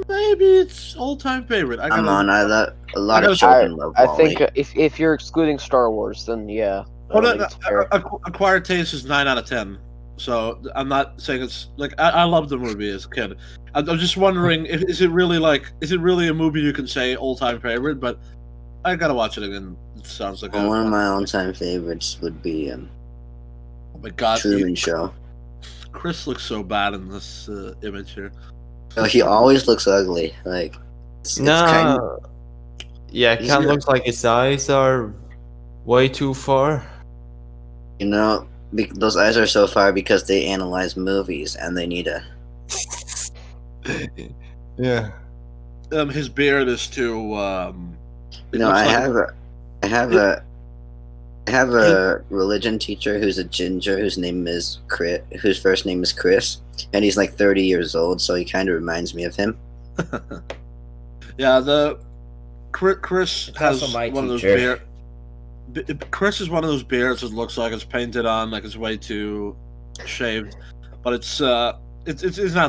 maybe it's all-time favorite. Come on, a lot of children love I Wall-E. think if you're excluding Star Wars, then yeah. Acquired Taste is 9 out of 10. So I'm not saying it's like I loved the movie as a kid. I'm just wondering is it really a movie you can say all-time favorite? But I gotta watch it again. It sounds like one of my all-time favorites would be oh my God, Truman Show. Chris looks so bad in this image here. Oh, he always looks ugly. Like it's kind of, yeah, it kind of looks like his eyes are way too far. You know, those eyes are so far because they analyze movies and they need a. Yeah. His beard is too. I have a religion teacher who's a ginger whose first name is Chris, and he's like 30 years old, so he kind of reminds me of him. Yeah, Chris has also my one of those teacher. Chris is one of those beards that looks like it's painted on, like it's way too shaved, but it's not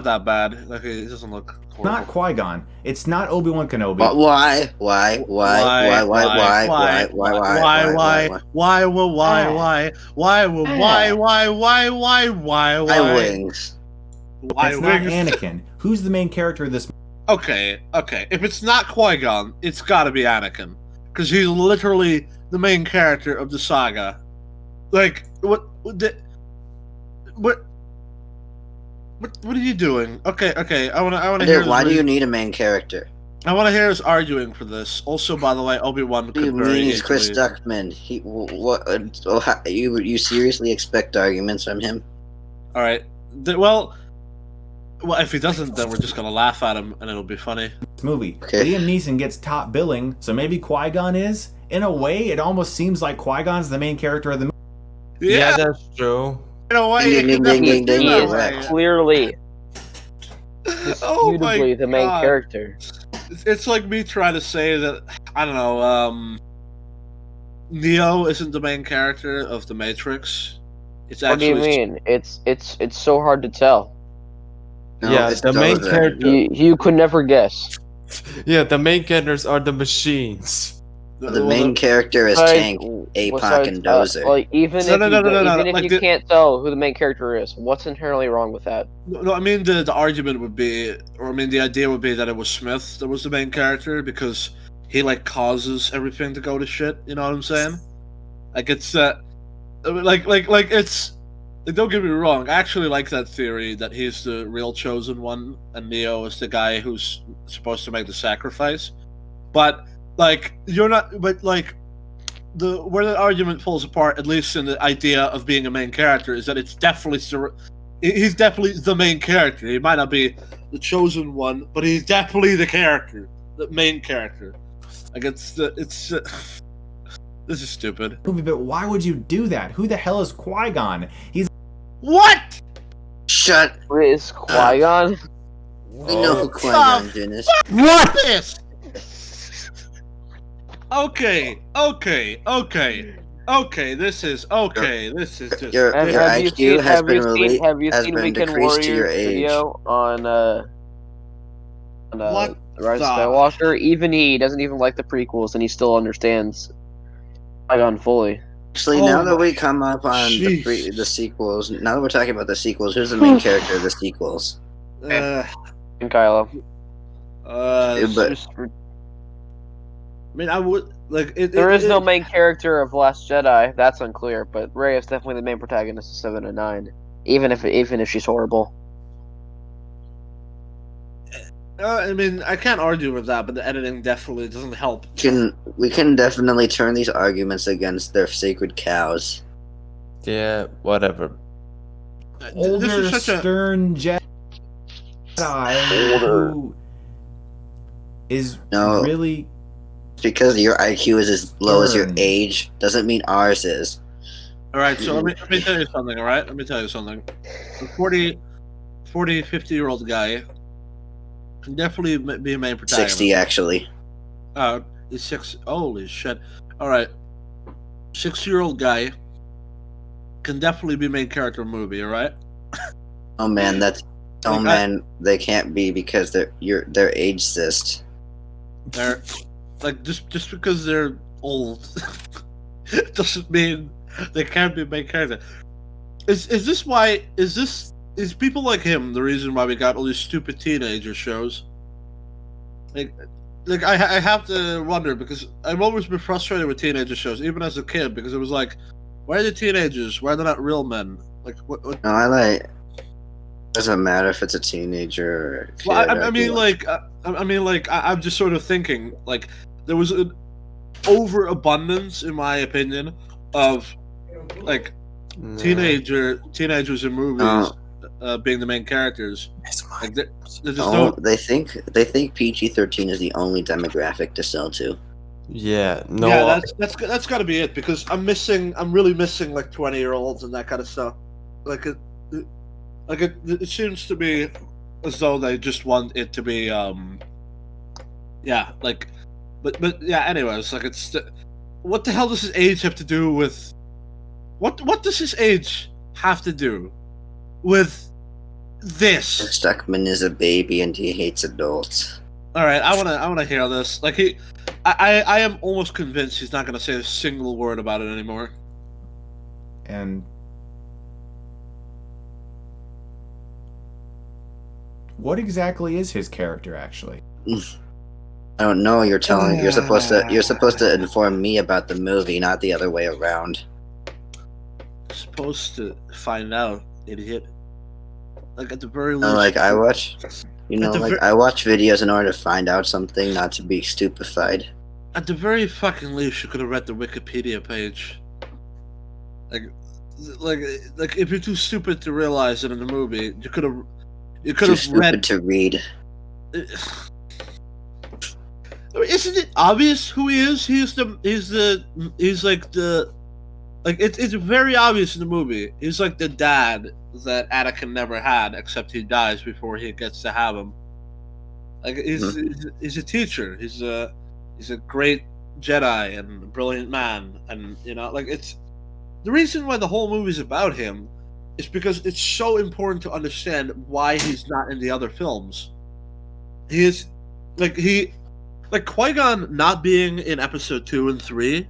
that bad. Like it doesn't look horrible. Not Qui-Gon. It's not Obi-Wan Kenobi. But why? Why? Wings? It's not Anakin. Who's the main character of this? Okay. If it's not Qui-Gon, it's got to be Anakin, because he's literally the main character of the saga. Like what are you doing? Okay. I want to hear. Why do you need a main character? I want to hear us arguing for this. Also, by the way, Obi-Wan. What do you mean he's Chris Stuckmann? You seriously expect arguments from him? All right. Well, if he doesn't, then we're just gonna laugh at him, and it'll be funny. Movie. Okay. Liam Neeson gets top billing, so maybe Qui-Gon is. In a way, it almost seems like Qui-Gon's the main character of the movie. Yeah, that's true. In a way, Ding, ding, ding, ding, ding, He is ding. clearly, Oh my disputably the main God. character. It's like me trying to say that I don't know. Neo isn't the main character of the Matrix. It's What do you actually. mean? It's so hard to tell. No, Yeah, it's the main Dozer. character. You could never guess. Yeah, the main characters are the machines. The main character is Like, Tank, APOC, and Dozer. Like even No, if no, like you can't tell who the main character is, what's inherently wrong with that? No, I mean the argument would be, or I mean the idea would be that it was Smith that was the main character because he like causes everything to go to shit. You know what I'm saying? Like it's like it's. Like, don't get me wrong. I actually like that theory that he's the real chosen one and Neo is the guy who's supposed to make the sacrifice. But like you're not. But like where the argument falls apart, at least in the idea of being a main character, is that it's definitely he's definitely the main character. He might not be the chosen one, but he's definitely the character, the main character. Like it's this is stupid. Movie, but why would you do that? Who the hell is Qui-Gon? He's What? Shut. Is Qui-Gon? We know who Qui-Gon Jinn is. What is? Okay. This is just. Your IQ has been released. Have you has seen been Weekend decreased to your Warriors age. video on What Rise of the- Skywalker? Even he doesn't even like the prequels, and he still understands Qui-Gon fully. Actually, Oh now that my- we come up on Jeez. the sequels, now that we're talking about the sequels, who's the main character of the sequels? Uh, And Kylo. But I mean, I would like it. There is no main character of Last Jedi. That's unclear, but Rey is definitely the main protagonist of 7 and 9. Even if she's horrible. I mean, I can't argue with that, but the editing definitely doesn't help. we can definitely turn these arguments against their sacred cows. Yeah, whatever. older, This is such a stern Jedi who is No. really Because your IQ is as low as your Stern. age doesn't mean ours is. all right. So let me tell you something. All right, let me tell you something. A 40, 50-year-old guy can definitely be a main protagonist. 60 actually. He's 6. Holy shit! All right, 6-year-old guy can definitely be main character of a movie. All right. Oh man, Oh Like, man, they can't be because they're ageist. they're like just because they're old doesn't mean they can't be main character. Is people like him the reason why we got all these stupid teenager shows? Like I have to wonder because I've always been frustrated with teenager shows, even as a kid, because it was like, why are they teenagers? Why are they not real men? Like what? No, I like. Doesn't matter if it's a teenager or a kid. Well, I mean, like I'm just sort of thinking like there was an overabundance, in my opinion, of like teenagers in movies being the main characters. Like there's no. They think PG-13 is the only demographic to sell to. Yeah, no. Yeah, that's got to be it because I'm really missing like 20-year-olds and that kind of stuff. It seems to be as though they just want it to be yeah, like but yeah, anyways, like what the hell does his age have to do with what does his age have to do with this? Stuckmann is a baby and he hates adults. All right, I want to hear this. Like I am almost convinced he's not going to say a single word about it anymore. And what exactly is his character actually? I don't know. You're supposed to inform me about the movie, not the other way around. Supposed to find out, idiot. Like at the very least. I watch videos in order to find out something, not to be stupefied. At the very fucking least, you could have read the Wikipedia page. Like if you're too stupid to realize it in the movie, you could have read. To read. Isn't it obvious who he is? It's very obvious in the movie. He's like the dad that Anakin never had, except he dies before he gets to have him. Like he's a teacher. He's a great Jedi and a brilliant man, and it's the reason why the whole movie's about him is because it's so important to understand why he's not in the other films. He is like Qui-Gon not being in episode 2 and 3,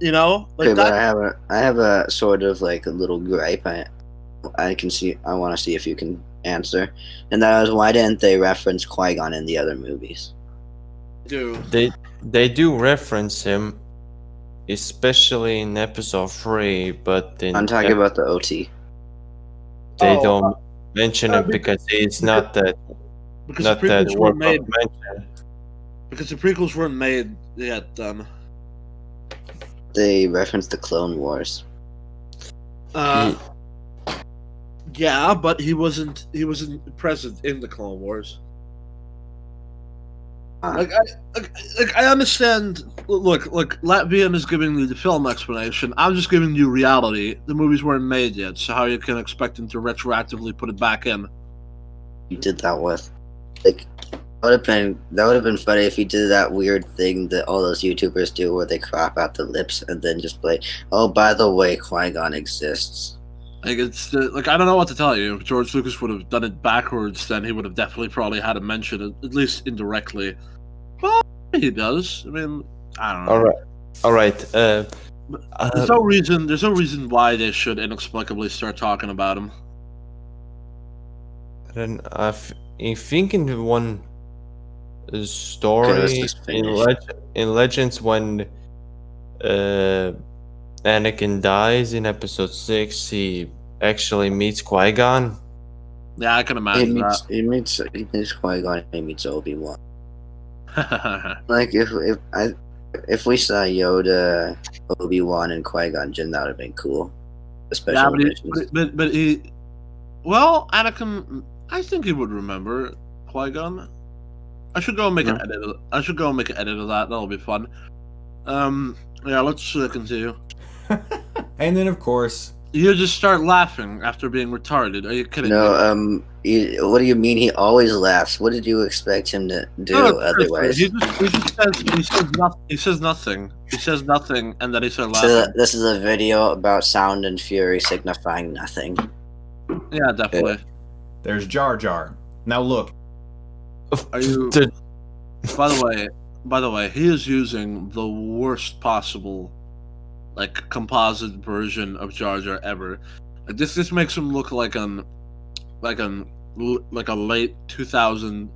but I have a sort of like a little gripe. I want to see if you can answer, and that was why didn't they reference Qui-Gon in the other movies? They do reference him, especially in episode 3, but I'm talking about the OT. They don't mention him because he's not that. Because not the prequels that weren't made. mentioned. Because the prequels weren't made yet. They referenced the Clone Wars. Yeah, but he wasn't present in the Clone Wars. I understand. Look, Latvian is giving you the film explanation. I'm just giving you reality. The movies weren't made yet, so how you can expect him to retroactively put it back in? You did that with, that would have been funny if he did that weird thing that all those YouTubers do, where they crop out the lips and then just play. Oh, by the way, Qui-Gon exists. Like I don't know what to tell you. If George Lucas would have done it backwards, then he would have definitely probably had to mention it, at least indirectly. Well, he does. I mean, I don't know. All right. There's no reason why they should inexplicably start talking about him. Then I think in one story in Legends when Anakin dies in episode 6, he actually meets Qui-Gon. Yeah, I can imagine that. He meets Qui-Gon. He meets Obi-Wan. Like if we saw Yoda, Obi-Wan, and Qui-Gon Jinn, that would have been cool. Well, Anakin, I think he would remember Qui-Gon. I should go and make an edit. I should go and make an edit of that. That'll be fun. Yeah, let's continue. And then, of course, you just start laughing after being retarded. Are you kidding me? No, what do you mean? He always laughs. What did you expect him to do otherwise? He says nothing. He says nothing, and then he starts laughing. This is a video about sound and fury signifying nothing. Yeah, definitely. There's Jar Jar. Now look, Are you? The- By the way, he is using the worst possible, like, composite version of Jar Jar ever. Like, this makes him look like like a late 2000,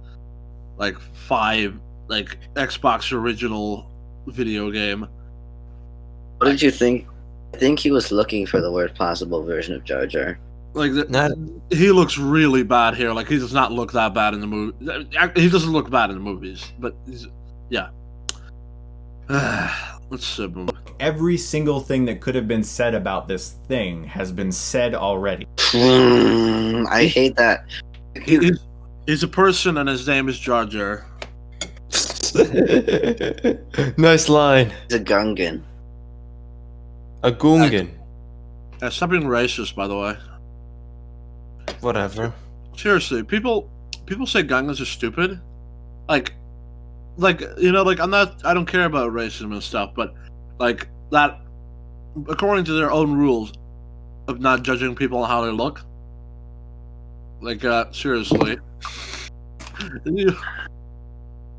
like 5, like Xbox original video game. What did you think? I think he was looking for the worst possible version of Jar Jar. Like Not- he looks really bad here. Like, he does not look that bad in the movie. He doesn't look bad in the movies, but yeah. Let's move. every single thing that could have been said about this thing has been said already. I hate that. He's a person, and his name is Jar Jar. Nice line. He's a Gungan. A Gungan. Stop being racist, by the way. Whatever. Seriously, people say Gungans are stupid. Like you know, like I don't care about racism and stuff, but like that, according to their own rules of not judging people on how they look. Like seriously,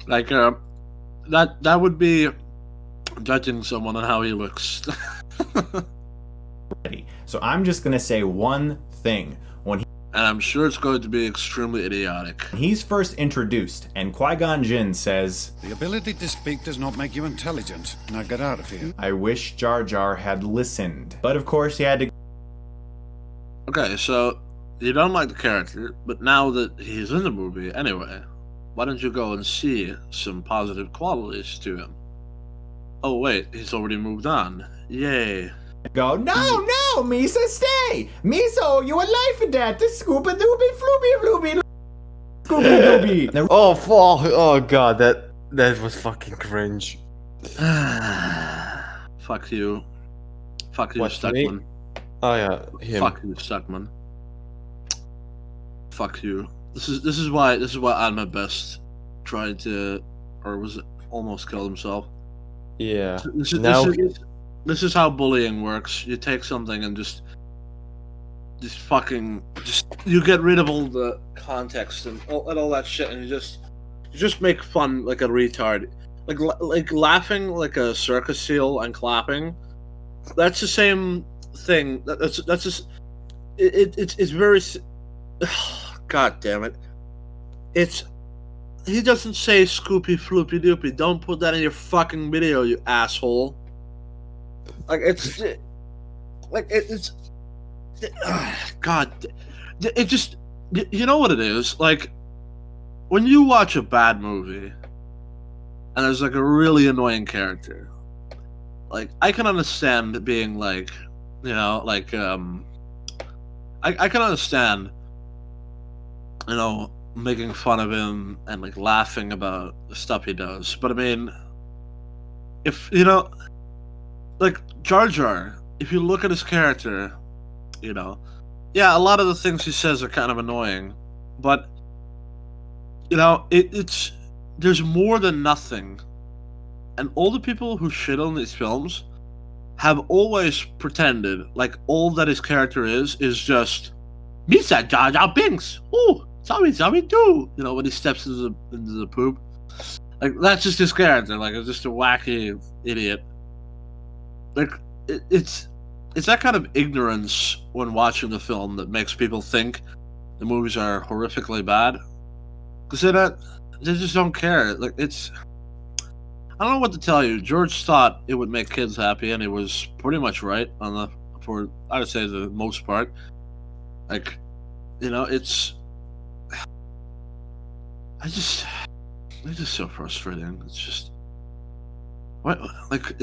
like that would be judging someone on how he looks. So I'm just gonna say one thing. When And I'm sure it's going to be extremely idiotic. he's first introduced, and Qui-Gon Jinn says, The ability to speak does not make you intelligent. Now get out of here. I wish Jar Jar had listened. But of course he had to Okay, so you don't like the character, but now that he's in the movie anyway, why don't you go and see some positive qualities to him? Oh wait, he's already moved on. Yay. go, no, Misa, stay! Miso, you alive in that? This Scooby Dooby Flooby Scooby Dooby. Oh, oh god, that was fucking cringe. Fuck you. Fuck you, What, Stuckmann. Oh yeah, him. Fuck you, Stuckmann. Fuck you. This is why at my best tried to, or was it almost killed himself. Yeah. This is how bullying works. You take something and just you get rid of all the context and all that shit, and you just make fun like a retard, like laughing like a circus seal and clapping. That's the same thing. That's just it's very. God damn it! He doesn't say Scoopy Floopy Doopy. Don't put that in your fucking video, you asshole. Like it's God, it just, you know what it is? Like when you watch a bad movie and there's like a really annoying character, like I can understand being like, you know, like I can understand, you know, making fun of him and like laughing about the stuff he does. But I mean, if you know, like Jar Jar, if you look at his character, you know, yeah, a lot of the things he says are kind of annoying, but you know, it's there's more than nothing. And all the people who shit on these films have always pretended like all that his character is just Misa Jar Jar Binks. Ooh, sorry too. You know, when he steps into the poop, like that's just his character. Like it's just a wacky idiot. Like it's that kind of ignorance when watching the film that makes people think the movies are horrifically bad, because they just don't care. Like it's, I don't know what to tell you. George thought it would make kids happy, and he was pretty much right for I would say the most part. Like, you know, it's just so frustrating. It's just what, like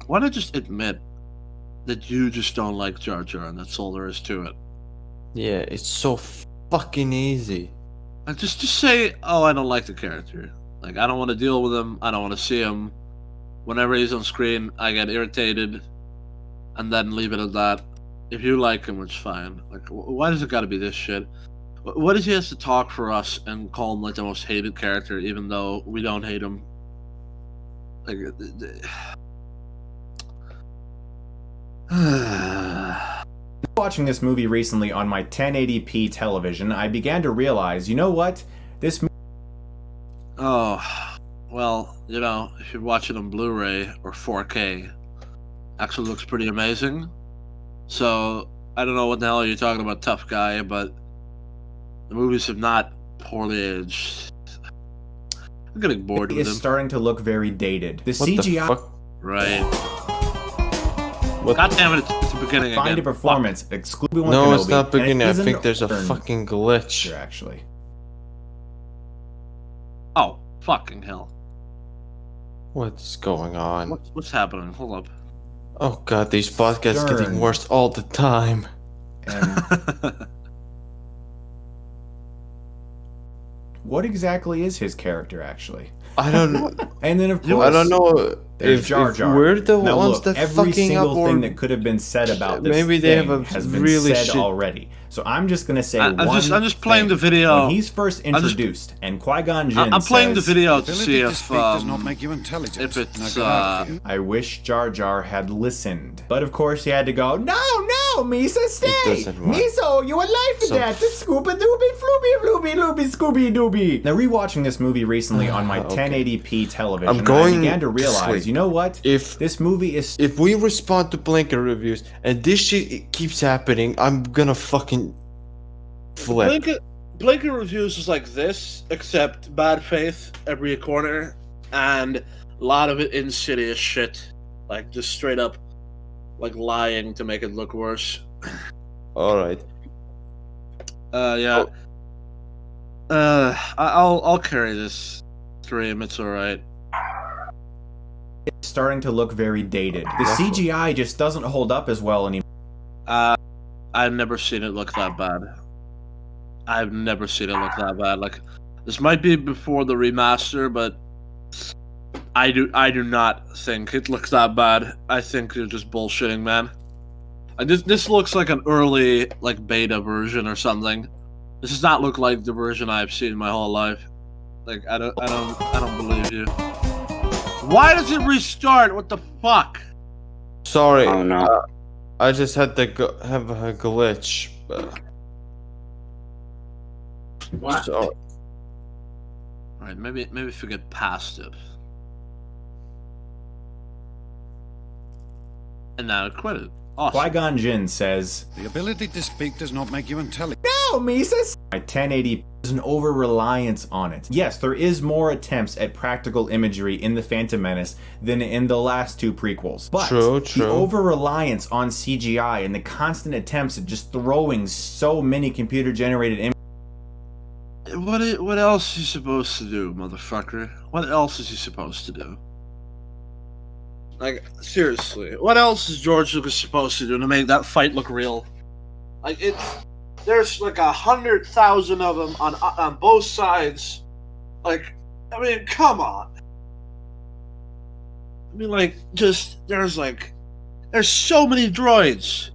why not just admit that you just don't like Jar Jar and that's all there is to it? Yeah, it's so fucking easy. Like just say, oh, I don't like the character. Like I don't want to deal with him. I don't want to see him. Whenever he's on screen, I get irritated, and then leave it at that. If you like him, it's fine. Like why does it got to be this shit? What does he have to talk for us and call him like the most hated character, even though we don't hate him? Like. rewatching this movie recently on my 1080p television, I began to realize, you know what? This Oh, well, you know, if you're watching on Blu-ray or 4K, actually looks pretty amazing. So, I don't know what the hell you're talking about, tough guy, but the movies have not poorly aged. I'm getting bored with is them. starting to look very dated. The What CGI the fuck? Right. What? God damn it, it's the beginning find a again. performance excluding No, it's Kenobi, not and it beginning. I isn't think there's a turn fucking glitch. here, actually. Oh, fucking hell. What's going on? What's happening? Hold up. Oh god, these podcasts getting Stern. worse all the time. And what exactly is his character, actually? I don't. And then, of course, I don't know there's if, Jar if Jar. we're the Now ones look, that every fucking up single or thing that could have been said about this maybe they have thing a has been really said shit- already. So I'm just gonna say I'm just playing thing. the video. When he's first introduced, and Qui-Gon Jinn I'm playing the says, video The to ability see to if speak does not make you intelligent. if it's, Now get out of here. I wish Jar Jar had listened. But of course he had to go, no, Misa, stay! doesn't work. Miso, you a life and So- death, the Scooby-Dooby, Flooby, Looby, Scooby-Dooby. Now, rewatching this movie recently on my Okay. 1080p television, I'm going I began to to realize, sleep. you know what? If This movie is if we respond to Blinker reviews and this shit keeps happening, I'm gonna fucking flip. Blinker reviews is like this, except bad faith every corner, and a lot of it insidious shit, like just straight up, like lying to make it look worse. All right. Yeah. I'll carry this stream. It's all right. starting to look very dated. The Definitely. CGI just doesn't hold up as well anymore. I've never seen it look that bad. I've never seen it look that bad. Like, this might be before the remaster, but I do not think it looks that bad. I think you're just bullshitting, man. This looks like an early, like, beta version or something. This does not look like the version I've seen my whole life. Like, I don't believe you. Why does it restart? What the fuck? Sorry, Oh no. I just had to have a glitch. What? So, Alright, maybe if we get past it. And now it quit it. Awesome. Qui-Gon Jinn says, The ability to speak does not make you intelligent. "No, Mises." My 1080 is an over-reliance on it. Yes, there is more attempts at practical imagery in The Phantom Menace than in the last two prequels. But True. the over-reliance on CGI and the constant attempts at just throwing so many computer-generated images. What else is he supposed to do, motherfucker? What else is he supposed to do? Like, seriously, what else is George Lucas supposed to do to make that fight look real? Like, there's like 100,000 of them on both sides. Like, I mean, come on. I mean, like, just there's so many droids.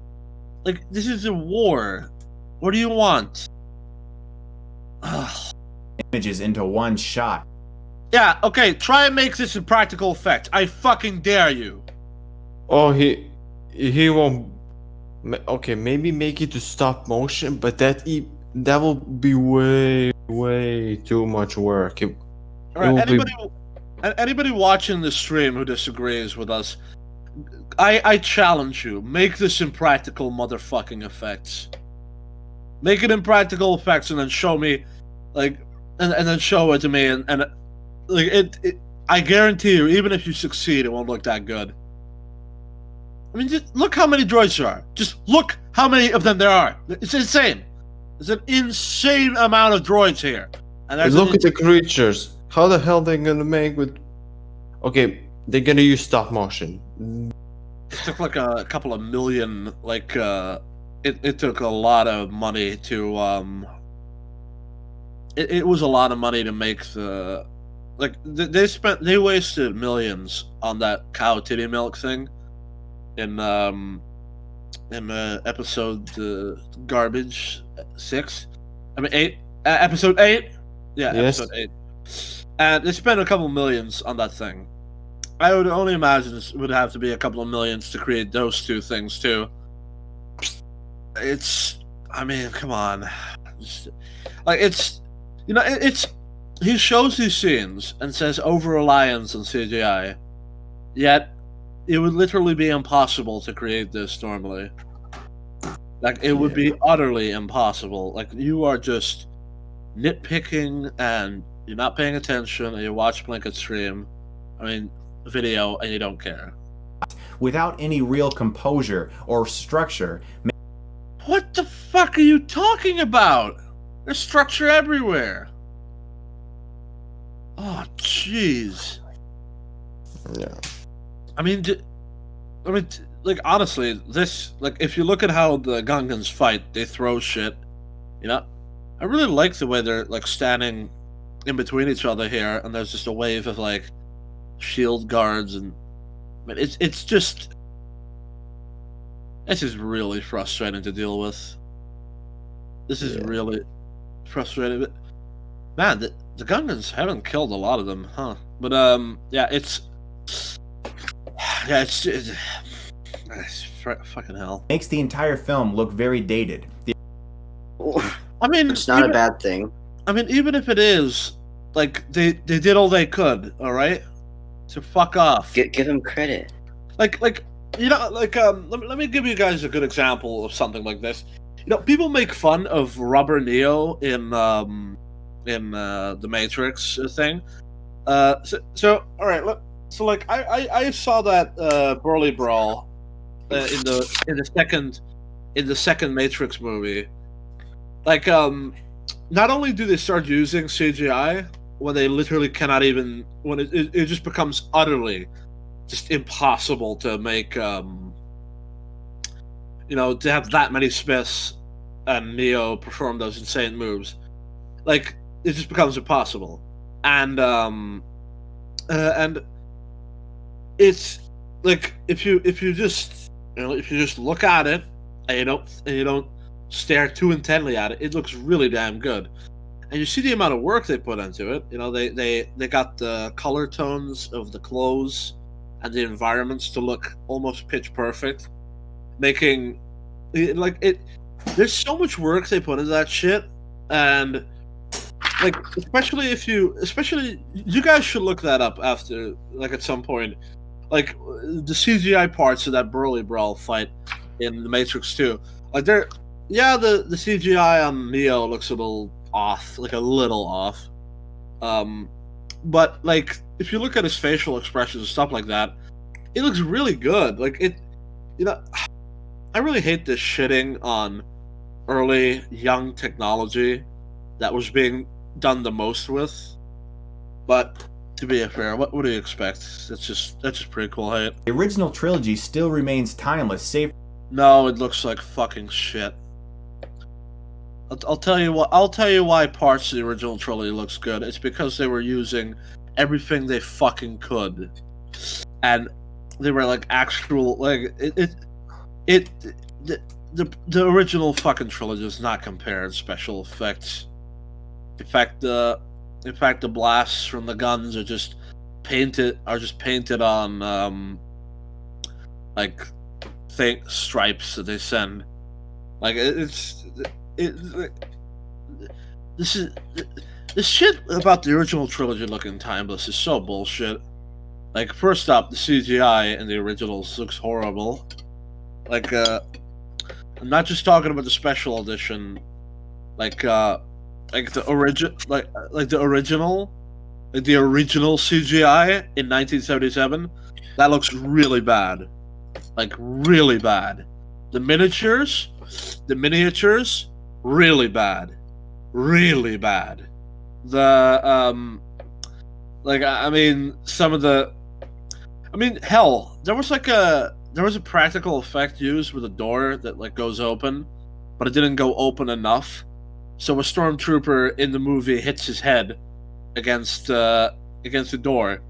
Like, this is a war. What do you want? Ugh. Images into one shot. Yeah, okay, try and make this a practical effect. I fucking dare you. oh, he won't. Okay, maybe make it to stop motion, but that will be way too much work. Alright, will be- anybody watching the stream who disagrees with us, I challenge you, make this impractical motherfucking effects. Make it impractical effects and then show me, like, and then show it to me, and like, it I guarantee you, even if you succeed, it won't look that good. I mean, just look how many droids there are. Just look how many of them there are. It's insane. There's an insane amount of droids here. And there's Look at the creatures. How the hell they gonna make with? Okay, they're gonna use stop motion. It took like a couple of million, like, it took a lot of money to, it was a lot of money to make the, like, they wasted millions on that cow titty milk thing in episode garbage 6. I mean 8. Episode 8. Yeah, Yes. episode 8. And they spent a couple millions on that thing. I would only imagine it would have to be a couple of millions to create those two things too. it's. I mean, come on. Like it's, it's. He shows these scenes and says over reliance on CGI, yet it would literally be impossible to create this normally. Like it would be utterly impossible. Like you are just nitpicking and you're not paying attention and you watch Blinket's stream, video, and you don't care. Without any real composure or structure. What the fuck are you talking about? There's structure everywhere. Oh, jeez. Yeah. Like honestly, this if you look at how the Gungans fight, they throw shit. I really like the way they're standing in between each other here, and there's just a wave of shield guards, and it's just really frustrating to deal with. This is really frustrating. But man, the Gungans haven't killed a lot of them, huh? But it's fucking hell. Makes the entire film look very dated. It's not a bad thing. Even if it is, they did all they could, all right? So fuck off. Give him credit. Let me give you guys a good example of something like this. People make fun of Rubber Neo in the Matrix thing. So all right, I saw that Burly Brawl in the second Matrix movie. Not only do they start using CGI when they literally cannot even, when it just becomes utterly just impossible to make to have that many Smiths and Neo perform those insane moves. It just becomes impossible. And it's if you just look at it and you don't stare too intently at it, it looks really damn good. And you see the amount of work they put into it. They got the color tones of the clothes and the environments to look almost pitch perfect, making it. There's so much work they put into that shit, and especially you guys should look that up after at some point. The CGI parts of that Burly Brawl fight in the Matrix 2, the CGI on Neo looks a little off, but if you look at his facial expressions and stuff like that, it looks really good. I really hate this shitting on early young technology that was being done the most with. But to be fair, what do you expect? That's just pretty cool hate. The original trilogy still remains timeless, save. No, it looks like fucking shit. I'll tell you why parts of the original trilogy looks good. It's because they were using everything they fucking could, and they were the original fucking trilogy does not compare in special effects. In fact, the blasts from the guns are just painted on stripes that they send. This shit about the original trilogy looking timeless is so bullshit. First up, the CGI in the originals looks horrible. I'm not just talking about the special edition, the original CGI in 1977. That looks really bad, really bad. The miniatures, really bad, really bad. Hell, there was a practical effect used with a door that goes open, but it didn't go open enough, so a stormtrooper in the movie hits his head against the door.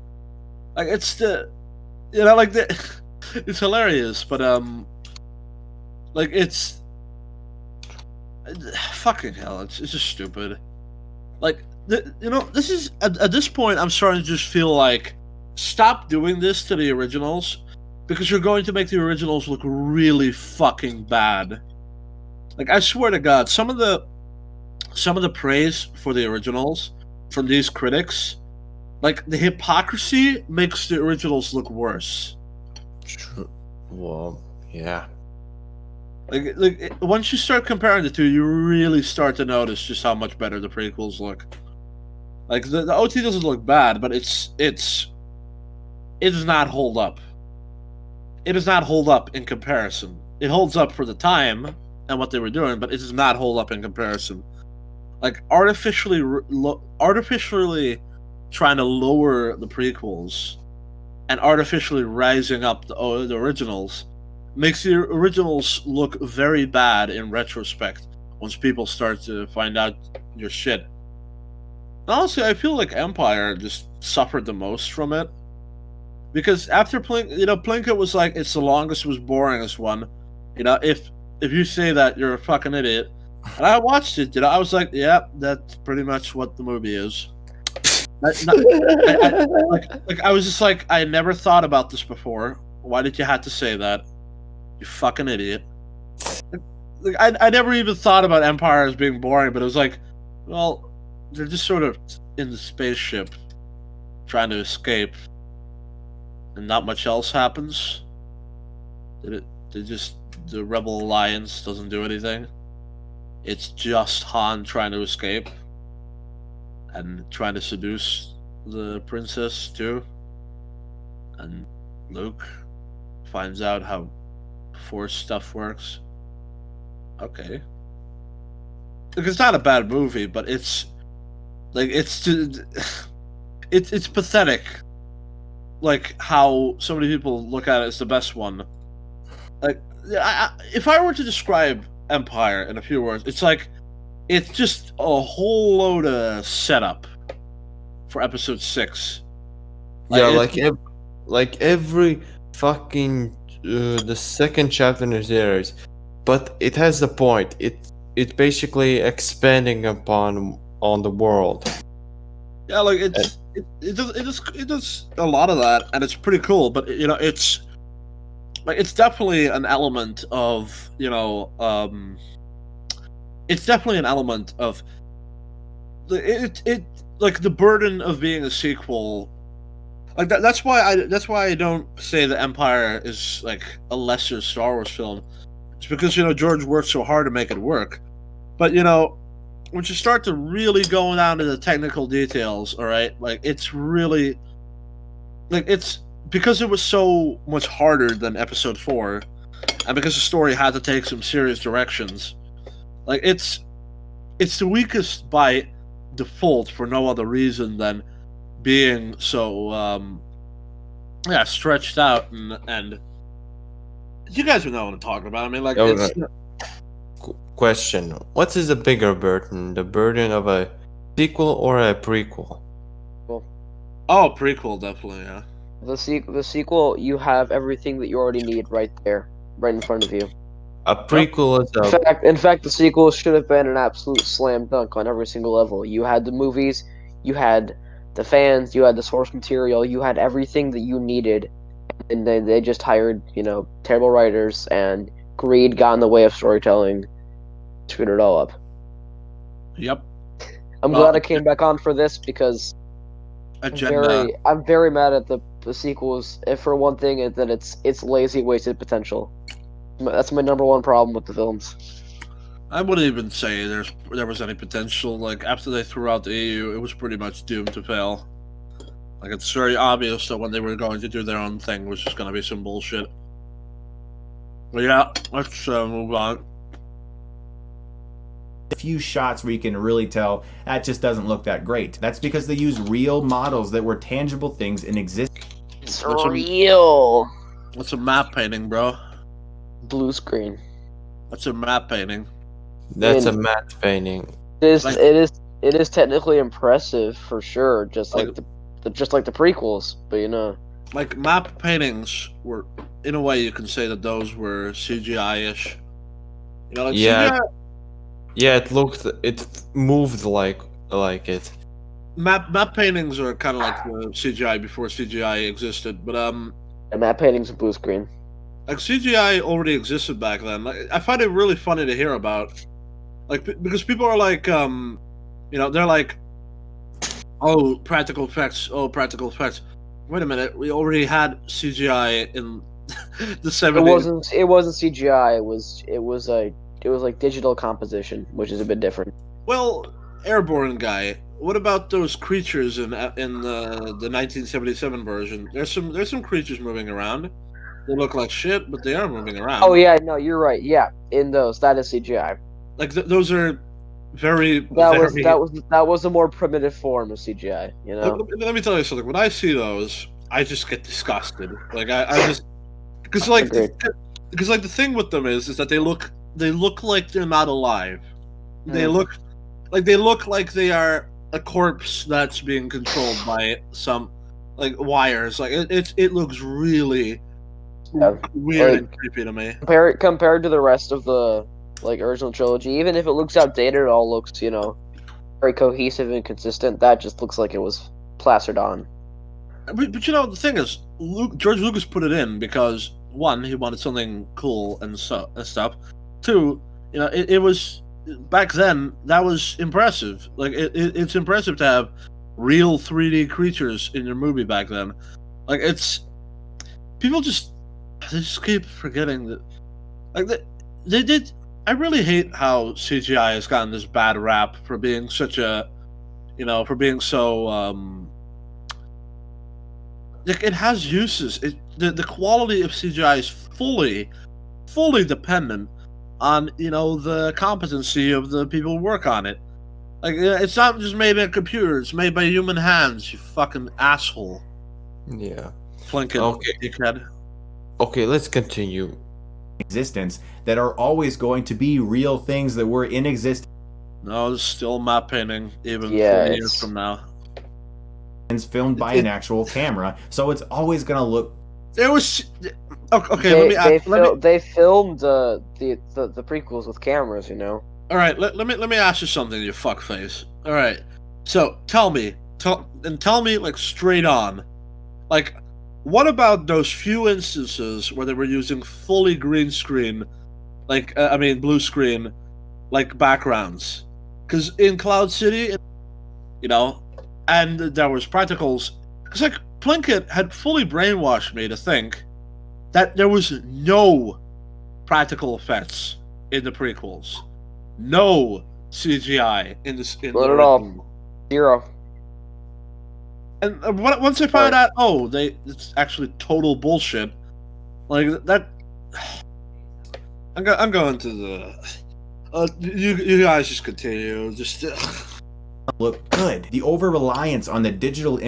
It's hilarious, but it's fucking hell. It's just stupid. This is at this point, I'm starting to just feel stop doing this to the originals, because you're going to make the originals look really fucking bad. Like, I swear to God, some of the praise for the originals from these critics, like the hypocrisy makes the originals look worse. True. Well, yeah. Once you start comparing the two, you really start to notice just how much better the prequels look. Like the OT doesn't look bad, but it does not hold up. It does not hold up in comparison. It holds up for the time and what they were doing, but it does not hold up in comparison. Like artificially trying to lower the prequels and artificially rising up the originals makes the originals look very bad in retrospect once people start to find out your shit. Honestly, I feel like Empire just suffered the most from it. Because after Plinkett was like, it's the longest, was boringest one. You know, if you say that, you're a fucking idiot. And I watched it, I was like, yeah, that's pretty much what the movie is. I was just like, I never thought about this before. Why did you have to say that? You fucking idiot. I never even thought about Empire as being boring, but it was like, well, they're just sort of in the spaceship trying to escape. And not much else happens. The Rebel Alliance doesn't do anything. It's just Han trying to escape and trying to seduce the princess too. And Luke finds out how Force stuff works. Okay. Like, it's not a bad movie, but it's pathetic. Like how so many people look at it as the best one. Like, if I were to describe Empire in a few words, it's like it's just a whole load of setup for Episode 6. Like every fucking the second chapter in the series, but it has a point. It's basically expanding on the world. Yeah, like it does a lot of that, and it's pretty cool. But it's like it's definitely an element of it's definitely an element of it like the burden of being a sequel. Like that's why I don't say that Empire is like a lesser Star Wars film. It's because George worked so hard to make it work. But once you start to really go down to the technical details, all right, like it's really like it's because it was so much harder than Episode 4, and because the story had to take some serious directions. Like it's the weakest by default for no other reason than being so stretched out and you guys would know what I'm talking about. I mean, like Question: what is a bigger burden, the burden of a sequel or a prequel? Oh, prequel, definitely, yeah. The sequel, you have everything that you already need right there, right in front of you. A prequel is In fact, the sequel should have been an absolute slam dunk on every single level. You had the movies, you had the fans, you had the source material, you had everything that you needed, and then they just hired, terrible writers, and greed got in the way of storytelling, screwed it all up. Yep. I'm glad I came back on for this because I'm very mad at the sequels. For one thing, is that it's lazy, wasted potential. That's my number one problem with the films. I wouldn't even say there was any potential. Like after they threw out the EU, it was pretty much doomed to fail. Like it's very obvious that when they were going to do their own thing was just going to be some bullshit. But yeah, let's move on. A few shots where you can really tell that just doesn't look that great. That's because they use real models that were tangible things in existence. It's real. What's a map painting, bro? Blue screen. What's a map painting? That's a matte painting. It is technically impressive for sure, just like the prequels, but like map paintings were, in a way, you can say that those were CGI-ish. CGI. Yeah, it moved like it. Map paintings are kind of like the CGI before CGI existed, but map paintings are blue screen. Like CGI already existed back then. Like, I find it really funny to hear about, like because people are like, they're like, oh, practical effects. Oh, practical effects. Wait a minute, we already had CGI in the 70s. It wasn't CGI. It was like digital composition, which is a bit different. Well, Airborne guy. What about those creatures in the 1977 version? There's some creatures moving around. They look like shit, but they are moving around. Oh yeah, no, you're right. Yeah, in those, that is CGI. Like those are very. That was a more primitive form of CGI. You know. Let me tell you something. When I see those, I just get disgusted. Like I just because like the thing with them is that they look like they're not alive. They look like they are a corpse that's being controlled by some like wires. Like it looks really weird and creepy to me. Compared to the rest of the like original trilogy, even if it looks outdated, it all looks very cohesive and consistent. That just looks like it was plastered on. But the thing is, George Lucas put it in because one, he wanted something cool and stuff. Two, it was back then that was impressive. Like it's impressive to have real 3D creatures in your movie back then. Like people just keep forgetting that. Like they did. I really hate how CGI has gotten this bad rap for being such a, for being so. Like it has uses. The quality of CGI is fully dependent on the competency of the people who work on it. Like it's not just made by a computer; it's made by human hands. You fucking asshole. Yeah. Plinkett, Okay. dickhead. Okay, let's continue. Existence that are always going to be real things that were in existence. No, it's still map painting even 40 years from now. Filmed by an actual camera, so it's always gonna look. It was okay. They filmed the prequels with cameras, All right, let me ask you something, you fuckface. All right, so tell me like straight on, like what about those few instances where they were using fully green screen, like blue screen, like backgrounds? Because in Cloud City, and there was practicals. Because like Plinkett had fully brainwashed me to think that there was no practical effects in the prequels, no CGI in this. Not at all. Zero. And once I found out, it's actually total bullshit. Like that. I'm going to the. You guys just continue. Just Look good. The over reliance on the digital